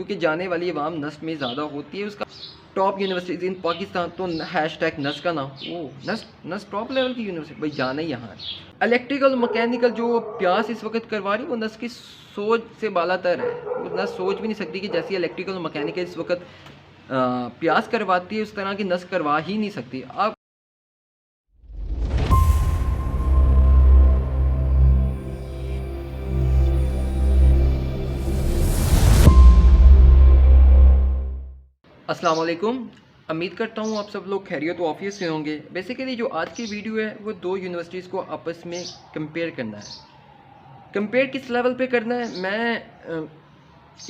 क्योंकि जाने वाली अवाम नस्ट में ज़्यादा होती है। उसका टॉप यूनिवर्सिटीज़ इन पाकिस्तान तो हैशटैग नस्ट का ना, वो नस्ट टॉप लेवल की यूनिवर्सिटी, भाई जाना ही यहाँ है। इलेक्ट्रिकल मैकेनिकल जो प्यास इस वक्त करवा रही है वो नस्ट की सोच से बालातर है। वो नस्ट सोच भी नहीं सकती कि जैसी इलेक्ट्रिकल मैकेनिकल इस वक्त प्यास करवाती है उस तरह की नस्ट करवा ही नहीं सकती। आप अस्सलाम वालेकुम, उम्मीद करता हूँ आप सब लोग खैरियत व आफियत से होंगे। बेसिकली जो आज की वीडियो है वो दो यूनिवर्सिटीज़ को आपस में कंपेयर करना है। कंपेयर किस लेवल पे करना है, मैं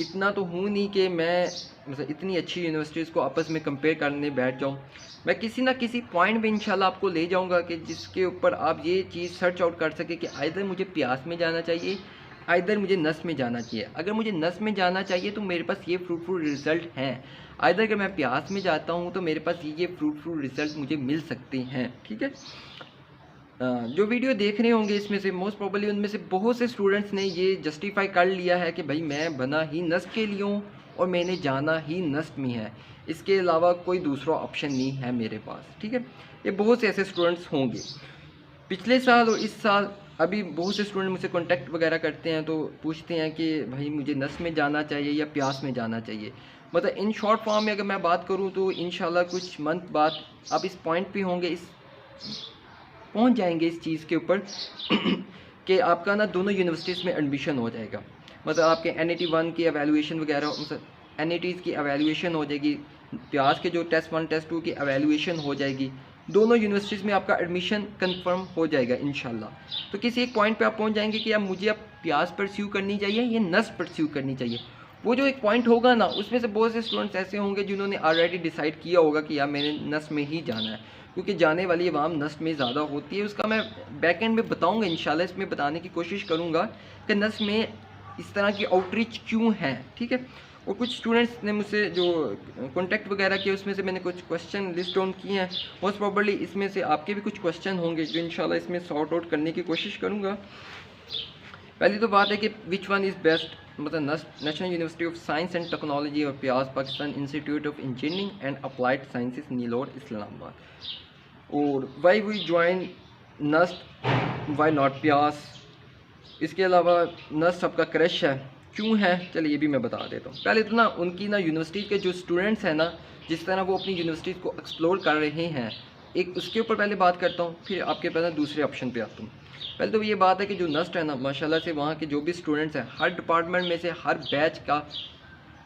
इतना तो हूँ नहीं कि मैं मतलब इतनी अच्छी यूनिवर्सिटीज़ को आपस में कंपेयर करने बैठ जाऊँ। मैं किसी ना किसी पॉइंट पे इंशाल्लाह आपको ले जाऊँगा कि जिसके ऊपर आप ये चीज़ सर्च आउट कर सके कि आइदर मुझे प्यास में जाना चाहिए, आइदर मुझे नस में जाना चाहिए। अगर मुझे नस में जाना चाहिए तो मेरे पास ये फ्रूटफुल रिज़ल्ट हैं, आइदर अगर मैं प्यास में जाता हूँ तो मेरे पास ये फ्रूटफुल रिज़ल्ट मुझे मिल सकते हैं। ठीक है, जो वीडियो देख रहे होंगे इसमें से मोस्ट प्रोबेबली उनमें से बहुत से स्टूडेंट्स ने ये जस्टिफाई कर लिया है कि भाई मैं बना ही नस्ट के लिए हूँ और मैंने जाना ही नस्ट में है, इसके अलावा कोई दूसरा ऑप्शन नहीं है मेरे पास। ठीक है, ये बहुत से ऐसे स्टूडेंट्स होंगे पिछले साल और इस साल। अभी बहुत से स्टूडेंट मुझसे कांटेक्ट वगैरह करते हैं तो पूछते हैं कि भाई मुझे नस में जाना चाहिए या प्यास में जाना चाहिए। मतलब इन शॉर्ट फॉर्म में अगर मैं बात करूं तो इंशाल्लाह कुछ मंथ बाद आप इस पॉइंट पे होंगे, इस पहुंच जाएंगे इस चीज़ के ऊपर कि आपका ना दोनों यूनिवर्सिटीज़ में एडमिशन हो जाएगा। मतलब आपके NAT 1 की एवेलुएशन वगैरह, मतलब NATs की एवेलुएशन हो जाएगी, प्यास के जो टेस्ट 1 टेस्ट 2 की एवेलुएशन हो जाएगी, दोनों यूनिवर्सिटीज़ में आपका एडमिशन कंफर्म हो जाएगा इंशाल्लाह। तो किसी एक पॉइंट पे आप पहुंच जाएंगे कि अब मुझे अब प्यास परस्यू करनी चाहिए या नस परस्यू करनी चाहिए। वो जो एक पॉइंट होगा ना, उसमें से बहुत से स्टूडेंट्स ऐसे होंगे जिन्होंने ऑलरेडी डिसाइड किया होगा कि यार मैंने नस में ही जाना है, क्योंकि जाने वाली अवाम नस में ज़्यादा होती है। उसका मैं बैक एंड में बताऊँगा इंशाल्लाह, इसमें बताने की कोशिश करूँगा कि नस में इस तरह की आउटरीच क्यों है। ठीक है, और कुछ स्टूडेंट्स ने मुझसे जो कॉन्टैक्ट वगैरह किए उसमें से मैंने कुछ क्वेश्चन लिस्ट डाउन किए हैं। मोस्ट प्रॉबली इसमें से आपके भी कुछ क्वेश्चन होंगे जो इंशाल्लाह इसमें सॉर्ट आउट करने की कोशिश करूँगा। पहली तो बात है कि विच वन इज़ बेस्ट, मतलब national university of science and technology और PIEAS, Pakistan institute of engineering and applied sciences Nilore Islamabad, और why we join NUST, why not PIEAS. इसके अलावा नस्ट आपका क्रश है, क्यों है, चलिए ये भी मैं बता देता हूँ। पहले तो ना उनकी ना यूनिवर्सिटी के जो स्टूडेंट्स हैं ना, जिस तरह वो अपनी यूनिवर्सिटीज़ को एक्सप्लोर कर रहे हैं, एक उसके ऊपर पहले बात करता हूँ, फिर आपके पास दूसरे ऑप्शन पे आता हूँ। पहले तो ये बात है कि जो नस्ट है ना, माशाल्लाह से वहाँ के जो भी स्टूडेंट्स हैं, हर डिपार्टमेंट में से हर बैच का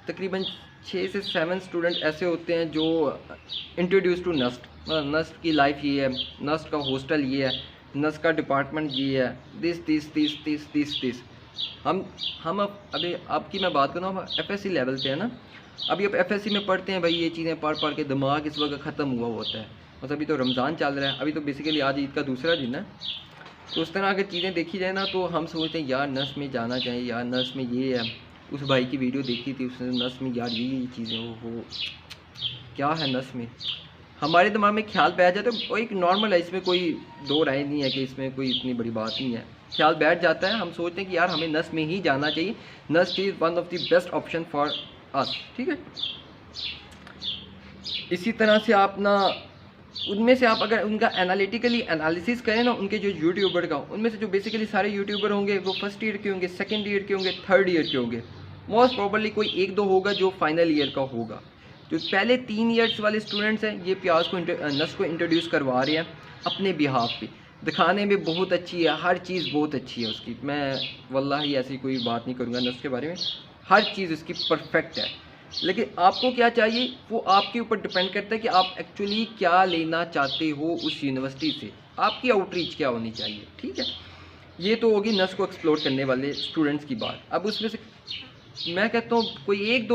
तकरीबन 6 से 7 स्टूडेंट ऐसे होते हैं जो इंट्रोड्यूस टू नस्ट, मतलब नस्ट की लाइफ ये है, नस्ट का हॉस्टल ये है, नस्ट का डिपार्टमेंट ये है, दिस। हम अब अभी आपकी मैं बात करूँ, हम FSC लेवल पे है ना, अभी अब FSC में पढ़ते हैं भाई, ये चीज़ें पढ़ के दिमाग इस वक्त ख़त्म हुआ होता है। मतलब अभी तो रमज़ान चल रहा है, अभी तो बेसिकली आज ईद का दूसरा दिन है, तो उस तरह अगर चीज़ें देखी जाए ना तो हम सोचते हैं यार नस में जाना चाहिए, यार नस में ये है। उस भाई की वीडियो देखी थी, उसने नस में यार ये चीज़ें हो क्या है नस में, हमारे दिमाग में ख्याल बैठ जाता है। वो एक नॉर्मल है, इसमें कोई दो राय नहीं है कि इसमें कोई इतनी बड़ी बात नहीं है, ख्याल बैठ जाता है। हम सोचते हैं कि यार हमें नस में ही जाना चाहिए, नस is one of the best option for us. ठीक है, इसी तरह से आप ना उनमें से आप अगर उनका एनालिटिकली एनालिसिस करें ना, उनके जो यूट्यूबर का, उनमें से जो बेसिकली सारे यूट्यूबर होंगे वो फर्स्ट ईयर के होंगे, सेकंड ईयर के होंगे, थर्ड ईयर के होंगे। मोस्ट प्रॉबली कोई एक दो होगा जो फाइनल ईयर का होगा। जो पहले 3 ईयर्स वाले स्टूडेंट्स हैं ये प्यास को नस को इंट्रोड्यूस करवा रहे हैं अपने बिहाफ पे, दिखाने में बहुत अच्छी है, हर चीज़ बहुत अच्छी है उसकी। मैं वल्लाही ऐसी कोई बात नहीं करूँगा नस के बारे में, हर चीज़ उसकी परफेक्ट है। लेकिन आपको क्या चाहिए वो आपके ऊपर डिपेंड करता है कि आप एक्चुअली क्या लेना चाहते हो उस यूनिवर्सिटी से, आपकी आउटरीच क्या होनी चाहिए। ठीक है, ये तो होगी नस को एक्सप्लोर करने वाले स्टूडेंट्स की बात। अब उसमें से मैं कहता हूँ कोई एक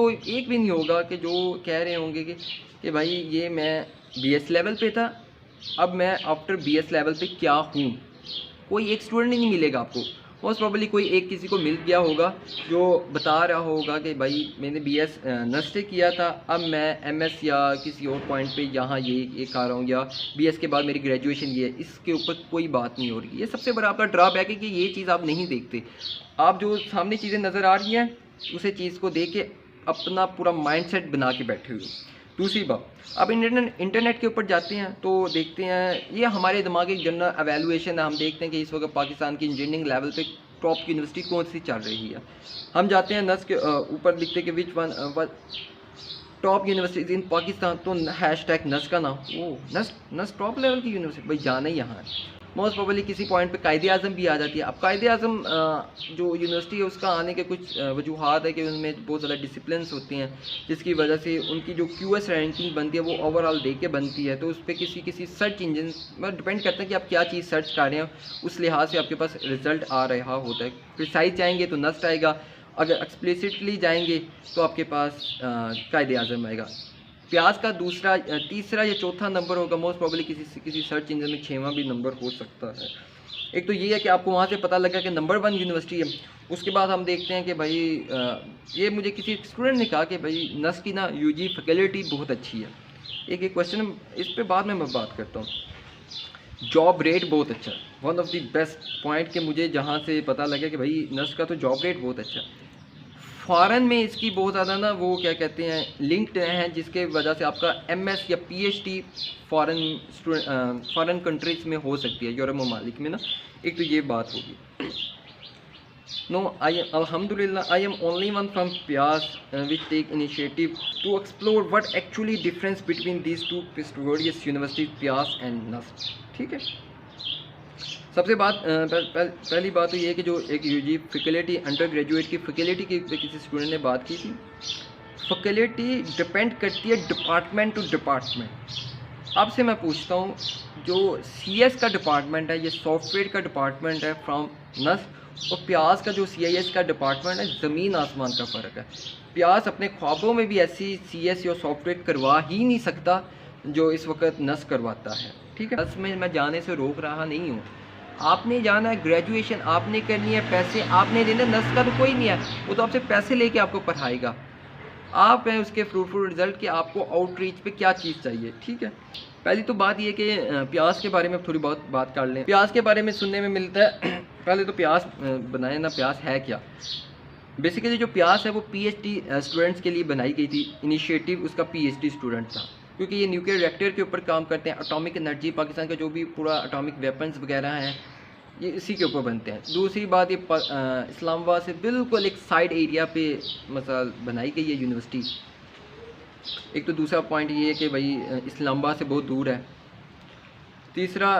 भी नहीं होगा कि जो कह रहे होंगे कि भाई ये मैं BS लेवल पे था, अब मैं आफ्टर BS लेवल पे क्या हूँ। कोई एक स्टूडेंट ही नहीं मिलेगा आपको, मोस्ट प्रॉबली कोई एक किसी को मिल गया होगा जो बता रहा होगा कि भाई मैंने BS नर्स से किया था, अब मैं MS या किसी और पॉइंट पे यहाँ ये कर रहा हूँ, या BS के बाद मेरी ग्रेजुएशन ये है। इसके ऊपर कोई बात नहीं हो रही। ये सबसे बड़ा आपका ड्रॉबैक है कि ये चीज़ आप नहीं देखते। आप जो सामने चीज़ें नज़र आ रही हैं उसे चीज़ को देख के अपना पूरा माइंडसेट बना के बैठे हुए। दूसरी बात, अब इंटरनेट के ऊपर जाते हैं तो देखते हैं, ये हमारे दिमाग की जनरल एवेलुएशन है, हम देखते हैं कि इस वक्त पाकिस्तान की इंजीनियरिंग लेवल पे टॉप यूनिवर्सिटी कौन सी चल रही है। हम जाते हैं नस के ऊपर लिखते हैं कि which one top universities in Pakistan, तो हैशटैग नस का नाम, वो नस टॉप लेवल की यूनिवर्सिटी, भाई जाना ही यहाँ है। मोस्ट प्रोबेबली किसी पॉइंट पे कायदे आज़म भी आ जाती है। अब कायदे आज़म जो यूनिवर्सिटी है उसका आने के कुछ वजूहात है कि उनमें बहुत ज़्यादा डिसिप्लिन्स होती हैं, जिसकी वजह से उनकी जो QS रैंकिंग बनती है वो ओवरऑल दे के बनती है। तो उस पर किसी सर्च इंजन में डिपेंड करता है कि आप क्या चीज़ सर्च कर रहे हैं, उस लिहाज से आपके पास रिजल्ट आ रहा होता है। प्रिसाइज जाएंगे तो नस्ट आएगा, अगर एक्सप्लिसिटली जाएंगे तो आपके पास कायदे आज़म आएगा। प्याज का दूसरा, तीसरा या चौथा नंबर होगा, मोस्ट प्रॉब्ली किसी सर्च इंजन में 6वां भी नंबर हो सकता है। एक तो ये है कि आपको वहाँ से पता लगा कि नंबर 1 यूनिवर्सिटी है। उसके बाद हम देखते हैं कि भाई ये मुझे किसी स्टूडेंट ने कहा कि भाई नस की ना UG फैकल्टी बहुत अच्छी है। एक क्वेश्चन इस पे बाद में मैं बात करता हूँ। जॉब रेट बहुत अच्छा है, one of the best point के मुझे जहाँ से पता लगा कि भाई नस का तो जॉब रेट बहुत अच्छा है। फ़ॉरेन में इसकी बहुत ज़्यादा ना वो क्या कहते हैं लिंक्ड हैं, जिसके वजह से आपका MS या PhD फ़ॉरेन कंट्रीज़ में हो सकती है, यूरोप ममालिक में ना। एक तो ये बात होगी। नो अल्हम्दुलिल्लाह I am only one from PIEAS which take initiative to explore what actually difference between these two prestigious universities PIEAS and NUST. ठीक है, सबसे पहली बात तो ये है कि जो एक UG फैकल्टी अंडर ग्रेजुएट की फैकल्टी की किसी स्टूडेंट ने बात की थी, फैकल्टी डिपेंड करती है डिपार्टमेंट टू डिपार्टमेंट। अब से मैं पूछता हूँ, जो CS का डिपार्टमेंट है, ये सॉफ्टवेयर का डिपार्टमेंट है फ्रॉम नस, और प्यास का जो CIS का डिपार्टमेंट है, ज़मीन आसमान का फ़र्क है। प्यास अपने ख्वाबों में भी ऐसी CS या सॉफ्टवेयर करवा ही नहीं सकता जो इस वक्त नस करवाता है। ठीक है, नस में मैं जाने से रोक रहा नहीं हूँ, आपने जाना है, ग्रेजुएशन आपने करनी है, पैसे आपने देने। नस का तो कोई नहीं है, वो तो आपसे पैसे लेके आपको पढ़ाएगा। आप हैं उसके फ्रूटफुल रिजल्ट कि आपको आउटरीच पे क्या चीज़ चाहिए। ठीक है, पहली तो बात ये कि प्याज के बारे में थोड़ी बहुत बात कर लें। प्याज के बारे में सुनने में मिलता है पहले तो प्याज बनाए ना, प्याज है क्या। बेसिकली जो प्याज है वो PhD स्टूडेंट्स के लिए बनाई गई थी। इनिशिएटिव उसका PhD स्टूडेंट था, क्योंकि ये न्यूक्लियर रिएक्टर के ऊपर काम करते हैं। एटॉमिक एनर्जी, पाकिस्तान का जो भी पूरा एटॉमिक वेपन्स वगैरह हैं ये इसी के ऊपर बनते हैं। दूसरी बात, ये इस्लामाबाद से बिल्कुल एक साइड एरिया पे मसाल बनाई गई है यूनिवर्सिटी। एक तो दूसरा पॉइंट ये है कि भाई इस्लामाबाद से बहुत दूर है। तीसरा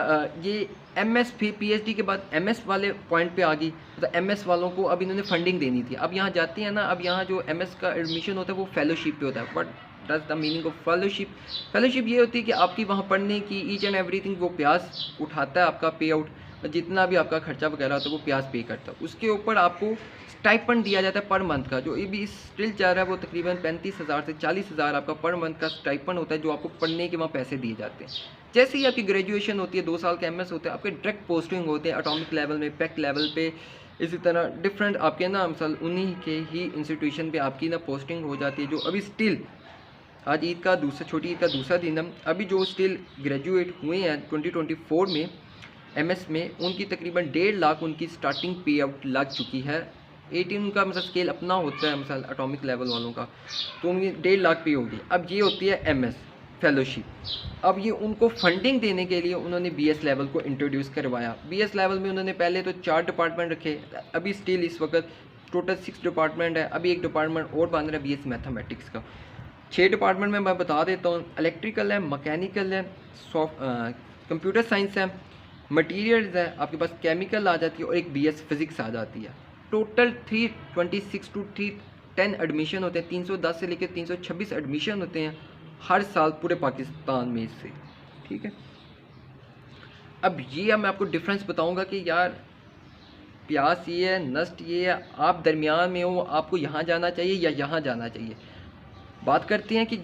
ये MS PhD के बाद MS वाले पॉइंट पे आ गई, तो MS वालों को अब इन्होंने फंडिंग देनी थी। अब यहाँ जाते हैं ना, अब यहाँ जो MS का एडमिशन होता है वो फेलोशिप पे होता है। But that's the meaning of fellowship. Fellowship ये होती है कि आपकी वहाँ पढ़ने की ईच एंड एवरीथिंग वो प्यास उठाता है, आपका पे आउट, जितना भी आपका खर्चा वगैरह होता है वो प्यास पे करता है। उसके ऊपर आपको स्टाइपेंड दिया जाता है पर मंथ का, जो ये भी स्टिल चल रहा है, वो तकरीबन 35,000 से 40,000 आपका पर मंथ का स्टाइपेंड होता है, जो आपको पढ़ने के वहाँ पैसे दिए जाते हैं। जैसे ही आपकी ग्रेजुएशन होती है, 2 साल का MS होता है, आपके डायरेक्ट पोस्टिंग होते हैं एटॉमिक लेवल में, पैक लेवल पे, इसी तरह डिफरेंट आपके ना मिसाल उन्हीं के ही इंस्टीट्यूशन पे आपकी ना पोस्टिंग हो जाती है। जो अभी स्टिल आज ईद का छोटी ईद का दूसरा दिन है, अभी जो स्टिल ग्रेजुएट हुए हैं 2024 में MS में, उनकी तकरीबन 1.5 लाख उनकी स्टार्टिंग पे आउट लग चुकी है। 18 उनका मतलब स्केल अपना होता है मिसाल एटॉमिक लेवल वालों का, तो उनकी 1.5 लाख पे होगी। अब ये होती है MS फेलोशिप। अब ये उनको फंडिंग देने के लिए उन्होंने BS लेवल को इंट्रोड्यूस करवाया। BS लेवल में उन्होंने पहले तो 4 डिपार्टमेंट रखे, अभी स्टिल इस वक्त टोटल 6 डिपार्टमेंट है। अभी एक डिपार्टमेंट और बन रहा है BS मैथमेटिक्स का। 6 डिपार्टमेंट में मैं बता देता हूँ, इलेक्ट्रिकल है, मैकेनिकल है, कंप्यूटर साइंस है, मटीरियल्स है, आपके पास केमिकल आ जाती है, और एक BS फिज़िक्स आ जाती है। टोटल 326 टू 310 एडमिशन होते हैं, 310 से लेकर 326 एडमिशन होते हैं हर साल पूरे पाकिस्तान में इससे। ठीक है, अब ये मैं आपको डिफरेंस बताऊंगा कि यार प्यास ये है, नस्ट ये है, आप दरमियान में हो, आपको यहाँ जाना चाहिए या यहाँ जाना चाहिए। बात करते हैं कि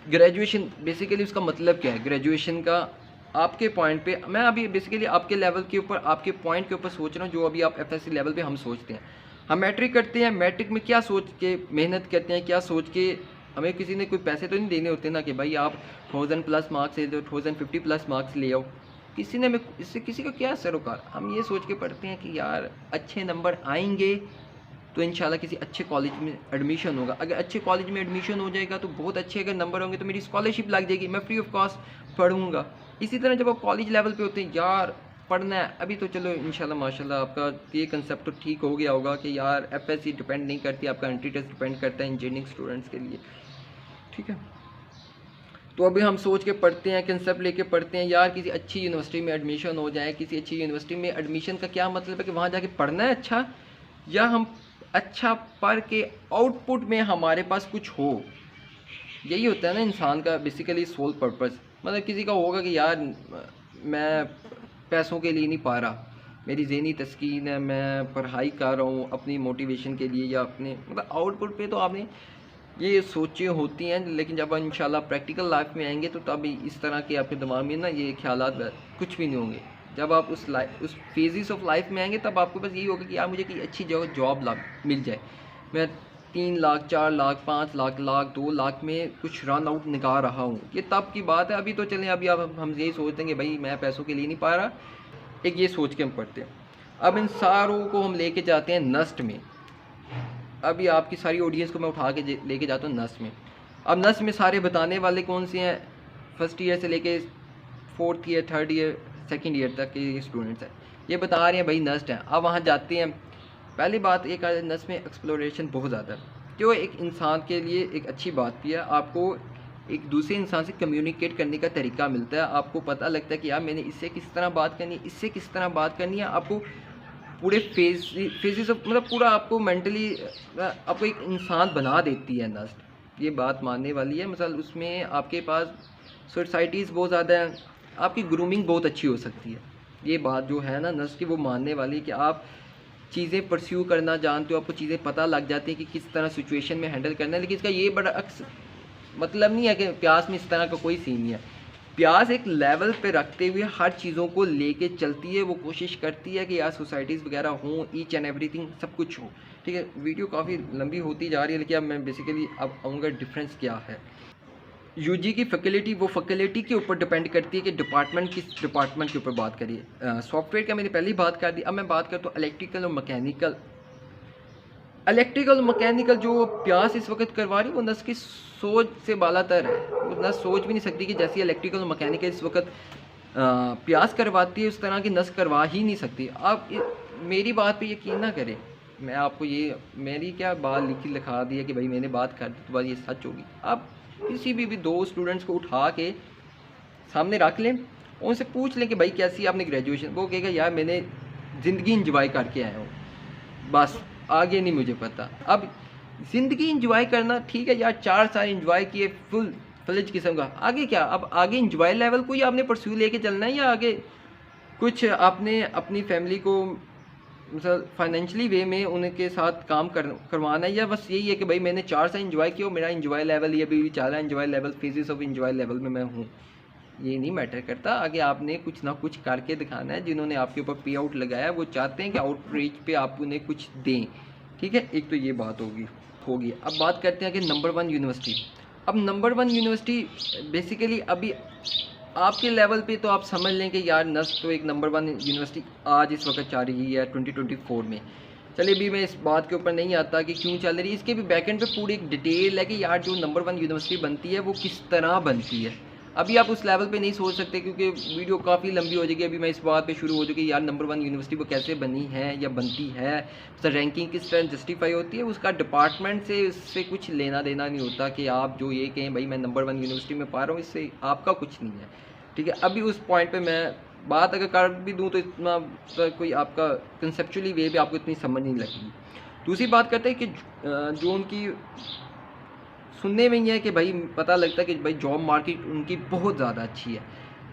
ग्रेजुएशन बेसिकली उसका मतलब क्या है। ग्रेजुएशन का आपके पॉइंट पे, मैं अभी बेसिकली आपके लेवल के ऊपर, आपके पॉइंट के ऊपर सोच रहा हूँ, जो अभी आप FSC लेवल पे हम सोचते हैं। हम मैट्रिक करते हैं, मैट्रिक में क्या सोच के मेहनत करते हैं, क्या सोच के, हमें किसी ने कोई पैसे तो नहीं देने होते ना कि भाई आप 1000+ मार्क्स ले दो, 1050+ मार्क्स ले आओ। किसी ने इससे किसी का क्या सरोकार, हम ये सोच के पढ़ते हैं कि यार अच्छे नंबर आएंगे तो इंशाल्लाह किसी अच्छे कॉलेज में एडमिशन होगा। अगर अच्छे कॉलेज में एडमिशन हो जाएगा तो बहुत अच्छे अगर नंबर होंगे तो मेरी स्कॉलरशिप लग जाएगी, मैं फ्री ऑफ कॉस्ट पढ़ूँगा। इसी तरह जब आप कॉलेज लेवल पे होते हैं, यार पढ़ना है अभी तो चलो इंशाल्लाह माशाल्लाह आपका ये कंसेप्ट तो ठीक हो गया होगा कि यार एफएससी डिपेंड नहीं करती, आपका एंट्री टेस्ट डिपेंड करता है इंजीनियरिंग स्टूडेंट्स के लिए, ठीक है। तो अभी हम सोच के पढ़ते हैं, कंसेप्ट लेके पढ़ते हैं यार किसी अच्छी यूनिवर्सिटी में एडमिशन हो जाए। किसी अच्छी यूनिवर्सिटी में एडमिशन का क्या मतलब है कि वहाँ जाके पढ़ना है अच्छा, या हम अच्छा पढ़ के आउटपुट में हमारे पास कुछ हो। यही होता है ना इंसान का बेसिकली सोल पर्पस। मतलब किसी का होगा कि यार मैं पैसों के लिए नहीं पढ़ रहा, मेरी ज़हनी तस्कीन है, मैं पढ़ाई कर रहा हूँ अपनी मोटिवेशन के लिए या अपने मतलब आउटपुट पे। तो आपने ये सोचें होती हैं, लेकिन जब इंशाल्लाह प्रैक्टिकल लाइफ में आएंगे तो तब इस तरह के आपके दिमाग में ना ये ख्यालात कुछ भी नहीं होंगे। जब आप उस फेजेस ऑफ लाइफ में आएंगे तब आपके पास यही होगा कि यार मुझे कोई अच्छी जगह जॉब मिल जाए, मैं 3 लाख 4 लाख 5 लाख 2 लाख में कुछ रन आउट निकाल रहा हूँ। ये तब की बात है। अभी तो चलें, अभी अब हम यही सोचते हैं कि भाई मैं पैसों के लिए नहीं पा रहा, एक ये सोच के हम पढ़ते हैं। अब इन सारों को हम लेके जाते हैं नस्ट में। अभी आपकी सारी ऑडियंस को मैं उठा के लेके जाता हूँ नस्ट में। अब नस्ट में सारे बताने वाले कौन से हैं, फर्स्ट ईयर से लेके 4th year 3rd year 2nd year तक के स्टूडेंट्स हैं, ये बता रहे हैं भाई नस्ट हैं। अब वहाँ जाते हैं, पहली बात एक नस्ट में एक्सप्लोरेशन बहुत ज़्यादा है, जो एक इंसान के लिए एक अच्छी बात भी है। आपको एक दूसरे इंसान से कम्युनिकेट करने का तरीका मिलता है, आपको पता लगता है कि यार मैंने इससे किस तरह बात करनी है, इससे किस तरह बात करनी है। आपको पूरे फेजेस ऑफ मतलब पूरा आपको मेंटली आपको एक इंसान बना देती है नस्ट, ये बात मानने वाली है। मतलब उसमें आपके पास सोसाइटीज़ बहुत ज़्यादा हैं, आपकी ग्रूमिंग बहुत अच्छी हो सकती है। ये बात जो है ना नस्ट की वो मानने वाली है कि आप चीज़ें परस्यू करना जानते हो, आपको चीज़ें पता लग जाती हैं कि किस तरह सिचुएशन में हैंडल करना है। लेकिन इसका ये बड़ा मतलब नहीं है कि प्यास में इस तरह का कोई सीन नहीं है। प्यास एक लेवल पे रखते हुए हर चीज़ों को लेके चलती है, वो कोशिश करती है कि यार सोसाइटीज़ वगैरह हों, ईच एंड एवरीथिंग सब कुछ हो, ठीक है। वीडियो काफ़ी लंबी होती जा रही है, लेकिन अब मैं बेसिकली अब आऊँगा डिफरेंस क्या है। यूजी की फैकल्टी वो फैकल्टी के ऊपर डिपेंड करती है कि डिपार्टमेंट किस डिपार्टमेंट के ऊपर बात करिए। सॉफ्टवेयर का मैंने पहले बात कर दी, अब मैं बात करता हूँ इलेक्ट्रिकल और मैकेनिकल। इलेक्ट्रिकल और मैकेनिकल जो प्यास इस वक्त करवा रही है वो नस की सोच से बालातर है। वो नस सोच भी नहीं सकती कि जैसी इलेक्ट्रिकल और मैकेनिकल इस वक्त प्यास करवाती है उस तरह की नस करवा ही नहीं सकती। आप मेरी बात पे यकीन ना करें, मैं आपको ये मेरी क्या बात लिखा दी है कि भाई मैंने बात कर दी तो बात ये सच होगी। आप किसी भी 2 स्टूडेंट्स को उठा के सामने रख लें, उनसे पूछ लें कि भाई कैसी आपने ग्रेजुएशन, वो कहेगा यार मैंने ज़िंदगी इंजॉय करके आया हूँ, बस आगे नहीं मुझे पता। अब ज़िंदगी इंजॉय करना ठीक है यार, 4 साल इंजॉय किए फुल फ्लेज किस्म का, आगे क्या? अब आगे इंजॉय लेवल को ही आपने परस्यू लेके चलना है, या आगे कुछ आपने अपनी फैमिली को मतलब फाइनेंशियली वे में उनके साथ काम करवाना है, या बस यही है कि भाई मैंने 4 साल इंजॉय किया, मेरा इंजॉय लेवल ये अभी भी चल रहा है, enjoy level phases of enjoy level में मैं हूँ। ये नहीं मैटर करता, आगे आपने कुछ ना कुछ करके दिखाना है। जिन्होंने आपके ऊपर पे आउट लगाया वो चाहते हैं कि आउटरीच पे आप उन्हें कुछ दें, ठीक है। एक तो ये बात होगी। अब बात करते हैं कि नंबर 1 यूनिवर्सिटी। अब नंबर 1 यूनिवर्सिटी बेसिकली अभी आपके लेवल पे तो आप समझ लें कि यार नस्ट तो एक नंबर 1 यूनिवर्सिटी आज इस वक्त चल रही है 2024 में। चलिए अभी मैं इस बात के ऊपर नहीं आता कि क्यों चल रही है, इसके भी बैकएंड पे पूरी एक डिटेल है कि यार जो नंबर 1 यूनिवर्सिटी बनती है वो किस तरह बनती है। अभी आप उस लेवल पे नहीं सोच सकते क्योंकि वीडियो काफ़ी लंबी हो जाएगी। अभी मैं इस बात पे शुरू हो चुकी यार नंबर 1 यूनिवर्सिटी वो कैसे बनी है या बनती है, उसका रैंकिंग किस तरह जस्टिफाई होती है, उसका डिपार्टमेंट से उससे कुछ लेना देना नहीं होता कि आप जो ये कहें भाई मैं नंबर 1 यूनिवर्सिटी में पा रहा हूँ, इससे आपका कुछ नहीं है, ठीक है। अभी उस पॉइंट पर मैं बात अगर कर भी दूँ तो इतना कोई आपका कंसेप्चुअली वे भी आपको इतनी समझ नहीं लगेगी। दूसरी बात करते हैं कि जो उनकी सुनने में ही है कि भाई पता लगता है कि भाई जॉब मार्केट उनकी बहुत ज़्यादा अच्छी है।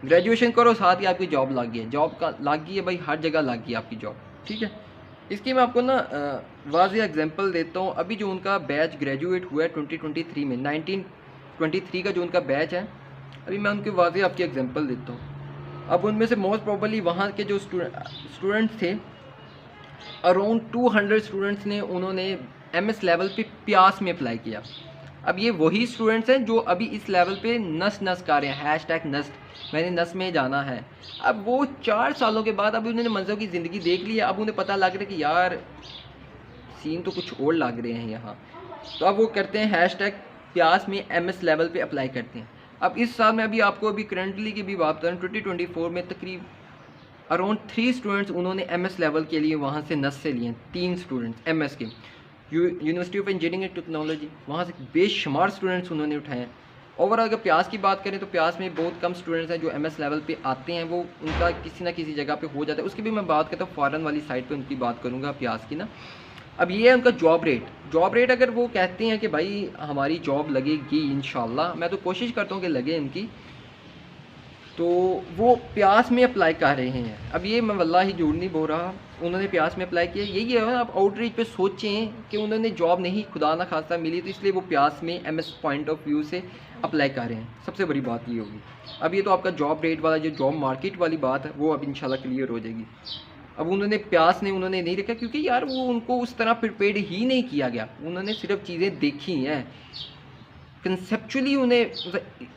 ग्रेजुएशन करो साथ ही आपकी जॉब लग गई है, जॉब का लग गई है भाई, हर जगह लग गई आपकी जॉब, ठीक है। इसकी मैं आपको ना वाज़ेह एग्जांपल देता हूँ। अभी जो उनका बैच ग्रेजुएट हुआ है 2023 में, 1923 का जो उनका बैच है, अभी मैं उनके वाज़ेह आपकी एग्जांपल देता हूँ। अब उनमें से मोस्ट प्रॉबली वहाँ के जो स्टूडेंट्स थे अराउंड 200 स्टूडेंट्स ने उन्होंने MS लेवल पे प्यास में अप्लाई किया। अब ये वही स्टूडेंट्स हैं जो अभी इस लेवल पे नस कर रहे हैं, #नस्ट मैंने नस में जाना है। अब वो 4 सालों के बाद अभी उन्होंने मंज़र की ज़िंदगी देख ली है। अब उन्हें पता लग रहा है कि यार सीन तो कुछ और लग रहे हैं यहाँ। तो अब वो करते हैं हैशटैग प्यास में MS लेवल पे अप्लाई करते हैं। अब इस साल में अभी करंटली की भी बात करें 2024 में तकरीब अराउंड 3 स्टूडेंट्स उन्होंने MS लेवल के लिए वहाँ से नस से लिए हैं। 3 स्टूडेंट्स MS के university of engineering and technology, वहाँ से बेशुमार स्टूडेंट्स उन्होंने उठाए हैं। ओवरऑल अगर प्यास की बात करें तो प्यास में बहुत कम स्टूडेंट्स हैं जो MS लेवल पे आते हैं, वो उनका किसी ना किसी जगह पे हो जाता है। उसकी भी मैं बात करता हूँ, फ़ॉरेन वाली साइड पे उनकी बात करूँगा प्यास की ना। अब ये है उनका जॉब रेट अगर वो कहते हैं कि भाई हमारी जॉब लगेगी इंशाल्लाह, मैं तो कोशिश करता हूँ कि लगे इनकी, तो वो प्यास में अप्लाई कर रहे हैं। अब ये मैं वल्लाही झूठ नहीं बोल रहा, उन्होंने प्यास में अप्लाई किया। यही है ना, आप आउटरीच पे सोचें कि उन्होंने जॉब नहीं खुदा ना खासा मिली तो इसलिए वो प्यास में MS पॉइंट ऑफ व्यू से अप्लाई कर रहे हैं। सबसे बड़ी बात ये होगी। अब ये तो आपका जॉब रेट वाला जो जॉब मार्केट वाली बात है वो अब इंशाल्लाह क्लियर हो जाएगी। अब उन्होंने नहीं रखा क्योंकि यार वो उनको उस तरह प्रिपेयर्ड ही नहीं किया गया, उन्होंने सिर्फ चीज़ें देखी हैं कंसेप्चुअली, उन्हें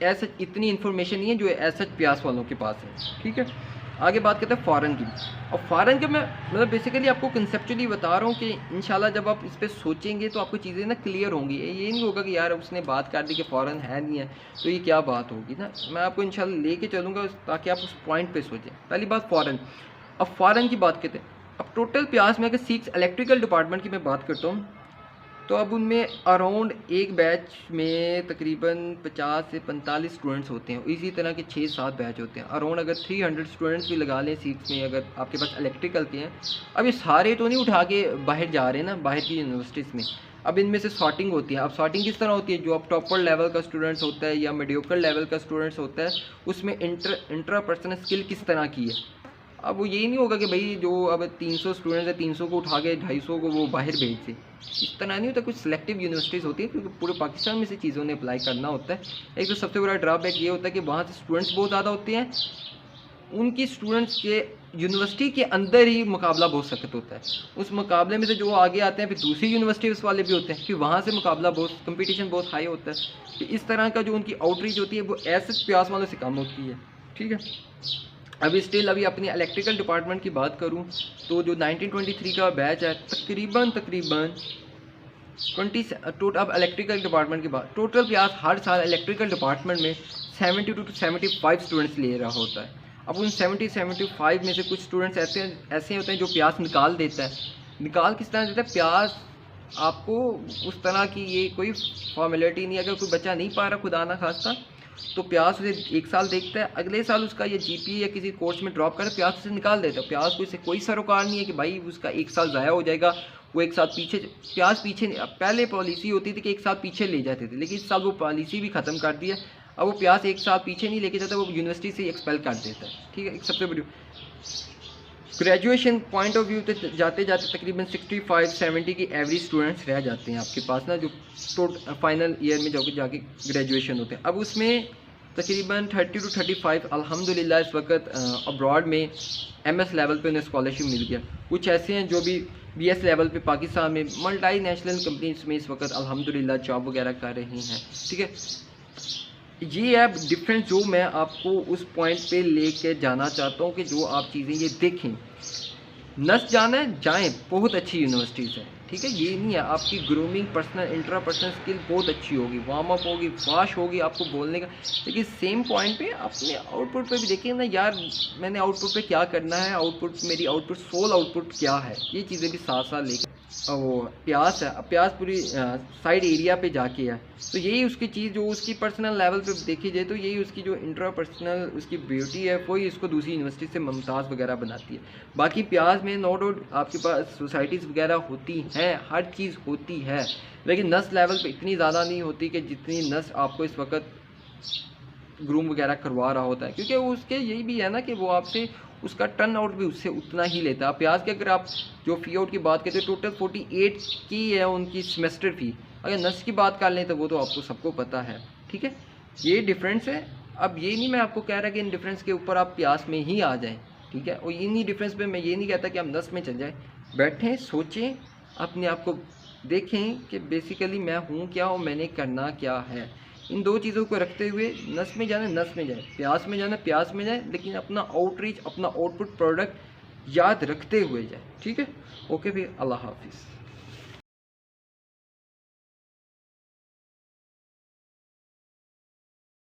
ऐसा इतनी इन्फॉर्मेशन नहीं है जो ऐसा प्यास वालों के पास है। ठीक है, आगे बात करते हैं फ़ॉरेन की। और फ़ॉरेन के मैं मतलब बेसिकली आपको कंसेप्चुअली बता रहा हूँ कि इंशाल्लाह जब आप इस पर सोचेंगे तो आपको चीज़ें ना क्लियर होंगी। ये नहीं होगा कि यार उसने बात कर दी कि फ़ॉरेन है नहीं है तो ये क्या बात होगी ना। मैं आपको इंशाल्लाह लेके चलूँगा ताकि आप उस पॉइंट पर सोचें। पहली बात फ़ॉरेन। अब फ़ॉरेन की बात करते हैं। अब टोटल प्यास में अगर 6 इलेक्ट्रिकल डिपार्टमेंट की मैं बात करता हूँ तो अब उनमें अराउंड एक बैच में तकरीबन 50 से 45 स्टूडेंट्स होते हैं। इसी तरह के 6-7 बैच होते हैं। अराउंड अगर 300 स्टूडेंट्स भी लगा लें सीट्स में अगर आपके पास इलेक्ट्रिकल के हैं। अब ये सारे तो नहीं उठा के बाहर जा रहे हैं ना, बाहर की यूनिवर्सिटीज़ में। अब इनमें से सॉर्टिंग होती है। अब सॉर्टिंग किस तरह होती है, जो अब टॉपर लेवल का स्टूडेंट्स होता है या मीडियोकर लेवल का स्टूडेंट्स होता है उसमें इंट्रापर्सनल स्किल किस तरह की है। अब वो यही नहीं होगा कि भाई जो अब 300 स्टूडेंट्स है 300 को उठा के 250 को वो बाहर भेज दे, इस तरह नहीं होता। कुछ सिलेक्टिव यूनिवर्सिटीज़ होती है क्योंकि पूरे पाकिस्तान में से चीज़ों ने अप्लाई करना होता है। एक तो सबसे बड़ा ड्रॉबैक ये होता है कि वहाँ से स्टूडेंट्स बहुत ज़्यादा होते हैं, उनकी स्टूडेंट्स के यूनिवर्सिटी के अंदर ही मुकाबला बहुत सख्त होता है। उस मुकाबले में से जो आगे आते हैं फिर दूसरी यूनिवर्सिटीज़ वाले भी होते हैं, फिर वहाँ से मुकाबला बहुत कंपटीशन बहुत हाई होता है। तो इस तरह का जो उनकी आउटरीच होती है वो ऐसे प्यास वालों से कम होती है। ठीक है, अभी अपनी इलेक्ट्रिकल डिपार्टमेंट की बात करूं तो जो 1923 का बैच है तकरीबन 20 टोटल। अब इलेक्ट्रिकल डिपार्टमेंट की बात, टोटल प्यास हर साल इलेक्ट्रिकल डिपार्टमेंट में 72 to 75 स्टूडेंट्स ले रहा होता है। अब उन 75 में से कुछ स्टूडेंट्स ऐसे होते हैं जो प्यास निकाल देता है। निकाल किस तरह देता है, प्यास आपको उस तरह की ये कोई फॉर्मेलिटी नहीं है। अगर कोई बच्चा नहीं पा रहा खुदा ना खास्ता तो प्यास उसे 1 साल देखता है, अगले साल उसका ये GPA या किसी कोर्स में ड्रॉप कर प्यास उसे निकाल देता है। प्यास को इससे कोई सरोकार नहीं है कि भाई उसका 1 साल ज़ाया हो जाएगा, वो 1 साल पीछे। प्यास पीछे नहीं, अब पहले पॉलिसी होती थी कि 1 साल पीछे ले जाते थे, लेकिन इस साल वो पॉलिसी भी ख़त्म कर दी है। अब वो प्यास 1 साल पीछे नहीं लेके जाता, वो यूनिवर्सिटी से एक्सपेल कर देता है। ठीक है, एक सबसे बड़ी ग्रेजुएशन पॉइंट ऑफ व्यू तक जाते जाते तकरीबन 65-70 की एवरेज स्टूडेंट्स रह जाते हैं आपके पास ना, जो फाइनल ईयर में जाके ग्रेजुएशन होते हैं। अब उसमें तकरीबन 30 to 35 अल्हम्दुलिल्लाह इस वक्त अब्रॉड में MS लेवल पे उन्हें स्कॉलरशिप मिल गया। कुछ ऐसे हैं जो भी BS लेवल पे पाकिस्तान में मल्टी नेशनल कंपनीज में इस वक्त अल्हम्दुलिल्लाह जॉब वगैरह कर रही हैं। ठीक है, ये है डिफरेंस जो मैं आपको उस पॉइंट पे लेके जाना चाहता हूँ कि जो आप चीज़ें ये देखें। नस जाना है जाएँ, बहुत अच्छी यूनिवर्सिटीज़ है। ठीक है, ये नहीं है, आपकी ग्रूमिंग पर्सनल इंट्रापर्सनल स्किल बहुत अच्छी होगी, वार्म अप होगी, वाश होगी आपको बोलने का। लेकिन सेम पॉइंट पे अपने आउटपुट पे भी देखिए ना यार, मैंने आउटपुट पे क्या करना है, मेरी आउटपुट सोल आउटपुट क्या है, ये चीज़ें भी साथ साथ लेकर। वो प्यास है, अब प्यास पूरी साइड एरिया पे जाके है, तो यही उसकी चीज़ जो उसकी पर्सनल लेवल पे देखी जाए तो यही उसकी जो इंट्रापर्सनल उसकी ब्यूटी है वही इसको दूसरी यूनिवर्सिटी से मुमताज़ वगैरह बनाती है। बाकी प्यास में नो डाउट आपके पास सोसाइटीज़ वगैरह होती हैं, हर चीज़ होती है, लेकिन नस लेवल पे इतनी ज़्यादा नहीं होती कि जितनी नस आपको इस वक्त ग्रूम वगैरह करवा रहा होता है। क्योंकि उसके यही भी है ना कि वो आपसे उसका टर्न आउट भी उससे उतना ही लेता है। प्याज की अगर आप जो फ़ी आउट की बात करते हैं टोटल 48 की है उनकी सेमेस्टर फ़ी, अगर नस की बात कर लें तो वो तो आपको सबको पता है। ठीक है, ये डिफरेंस है। अब ये नहीं मैं आपको कह रहा कि इन डिफरेंस के ऊपर आप प्यास में ही आ जाएँ। ठीक है, और इन्हीं डिफरेंस पे मैं ये नहीं कहता कि हम नस में चल जाएँ। बैठें, सोचें, अपने आप को देखें कि बेसिकली मैं हूँ क्या और मैंने करना क्या है। इन दो चीज़ों को रखते हुए नस में जाना नस में जाए, प्यास में जाना प्यास में जाए, लेकिन अपना आउटरीच अपना आउटपुट प्रोडक्ट याद रखते हुए जाए। ठीक है, ओके भाई, अल्लाह हाफिज़।